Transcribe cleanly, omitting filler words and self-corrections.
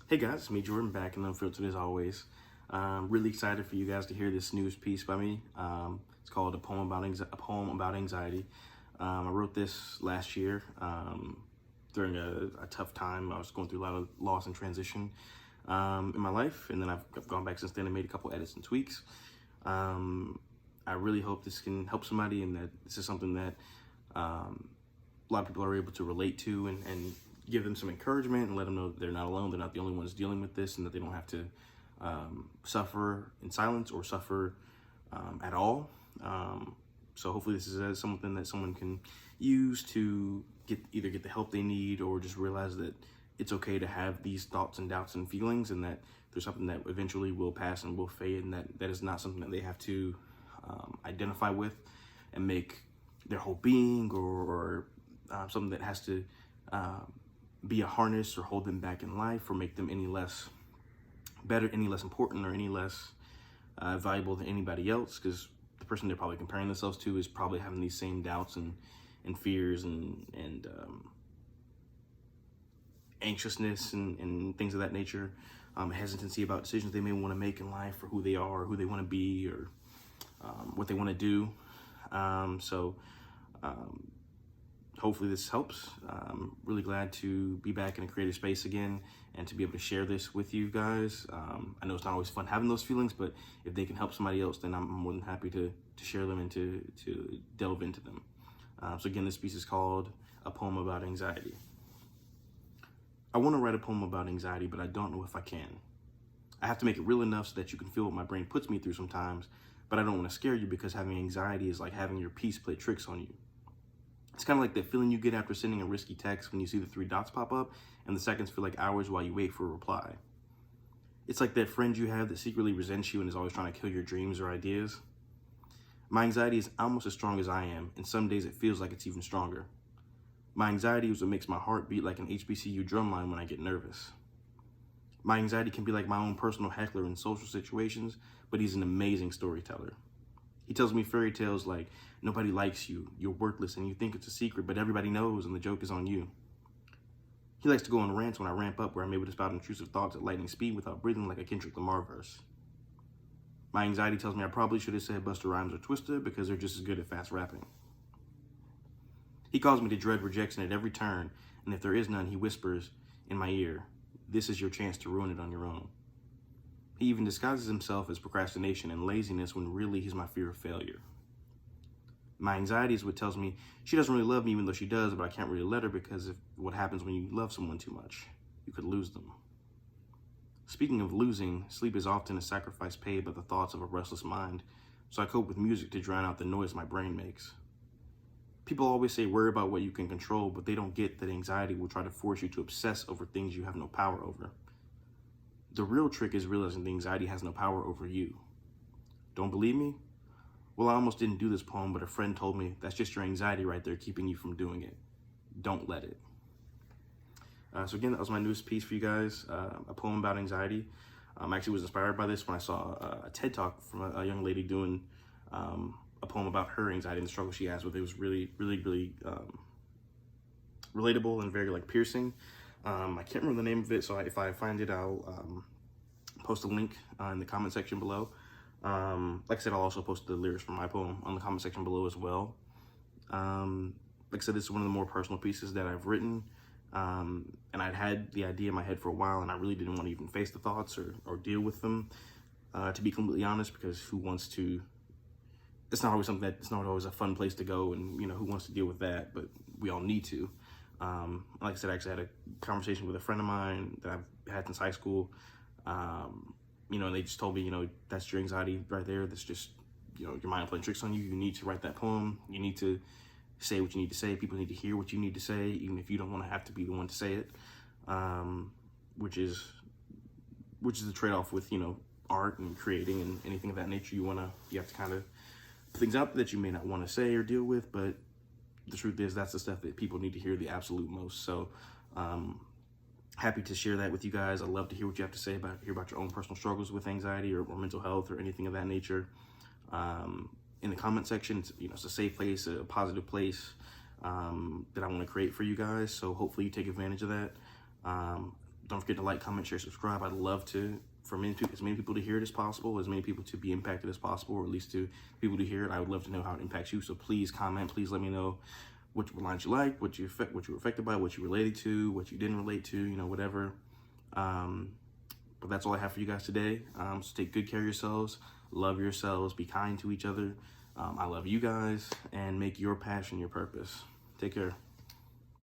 Hey guys, it's me Jordan back in Unfiltered as always. Really excited for you guys to hear this news piece by me. It's called a poem about anxiety. I wrote this last year during a tough time. I was going through a lot of loss and transition in my life, and then I've gone back since then and made a couple edits and tweaks. I really hope this can help somebody, and that this is something that a lot of people are able to relate to and give them some encouragement and let them know that they're not alone. They're not the only ones dealing with this, and that they don't have to suffer in silence or suffer at all. So hopefully this is something that someone can use to either get the help they need, or just realize that it's okay to have these thoughts and doubts and feelings, and that there's something that eventually will pass and will fade, and that is not something that they have to identify with and make their whole being, or something that has to be a harness or hold them back in life, or make them any less better, any less important, or any less valuable than anybody else, because the person they're probably comparing themselves to is probably having these same doubts and fears and anxiousness and things of that nature, hesitancy about decisions they may want to make in life, or who they are, or who they want to be, or what they want to do. Hopefully this helps. I'm really glad to be back in a creative space again and to be able to share this with you guys. I know it's not always fun having those feelings, but if they can help somebody else, then I'm more than happy to share them and to delve into them. So again, this piece is called A Poem About Anxiety. I want to write a poem about anxiety, but I don't know if I can. I have to make it real enough so that you can feel what my brain puts me through sometimes, but I don't want to scare you, because having anxiety is like having your piece play tricks on you. It's kind of like that feeling you get after sending a risky text when you see the 3 dots pop up and the seconds feel like hours while you wait for a reply. It's like that friend you have that secretly resents you and is always trying to kill your dreams or ideas. My anxiety is almost as strong as I am, and some days it feels like it's even stronger. My anxiety is what makes my heart beat like an HBCU drumline when I get nervous. My anxiety can be like my own personal heckler in social situations, but he's an amazing storyteller. He tells me fairy tales like, nobody likes you, you're worthless, and you think it's a secret, but everybody knows, and the joke is on you. He likes to go on rants when I ramp up, where I'm able to spout intrusive thoughts at lightning speed without breathing, like a Kendrick Lamar verse. My anxiety tells me I probably should have said Busta Rhymes or Twista, because they're just as good at fast rapping. He calls me to dread rejection at every turn, and if there is none, he whispers in my ear, this is your chance to ruin it on your own. He even disguises himself as procrastination and laziness when really he's my fear of failure. My anxiety is what tells me she doesn't really love me, even though she does, but I can't really let her, because of what happens when you love someone too much. You could lose them. Speaking of losing, sleep is often a sacrifice paid by the thoughts of a restless mind, so I cope with music to drown out the noise my brain makes. People always say worry about what you can control, but they don't get that anxiety will try to force you to obsess over things you have no power over. The real trick is realizing the anxiety has no power over you. Don't believe me? Well, I almost didn't do this poem, but a friend told me that's just your anxiety right there keeping you from doing it. Don't let it. So again, that was my newest piece for you guys, a poem about anxiety. I actually was inspired by this when I saw a TED Talk from a young lady doing a poem about her anxiety and the struggle she has with it. It was really relatable and very piercing. I can't remember the name of it, so if I find it, I'll post a link in the comment section below. Like I said, I'll also post the lyrics from my poem on the comment section below as well. Like I said, this is one of the more personal pieces that I've written, and I'd had the idea in my head for a while, and I really didn't want to even face the thoughts or deal with them, to be completely honest, because who wants to? It's not always a fun place to go, and who wants to deal with that? But we all need to. Like I said, I actually had a conversation with a friend of mine that I've had since high school. And they just told me, that's your anxiety right there. That's just, your mind playing tricks on you. You need to write that poem. You need to say what you need to say. People need to hear what you need to say, even if you don't want to have to be the one to say it. Which is the trade-off with, art and creating and anything of that nature. You have to kind of put things out that you may not want to say or deal with, but the truth is that's the stuff that people need to hear the absolute most. So happy to share that with you guys. I love to hear what you have to say hear about your own personal struggles with anxiety or mental health or anything of that nature. In the comment section, it's a safe place, a positive place that I want to create for you guys. So hopefully you take advantage of that. Don't forget to like, comment, share, subscribe. I'd love to, for as many people to hear it as possible, as many people to be impacted as possible, or at least to people to hear it. I would love to know how it impacts you. So please comment. Please let me know what lines you like, what you were affected by, what you related to, what you didn't relate to, you know, whatever. But that's all I have for you guys today. So take good care of yourselves, love yourselves, be kind to each other. I love you guys, and make your passion your purpose. Take care.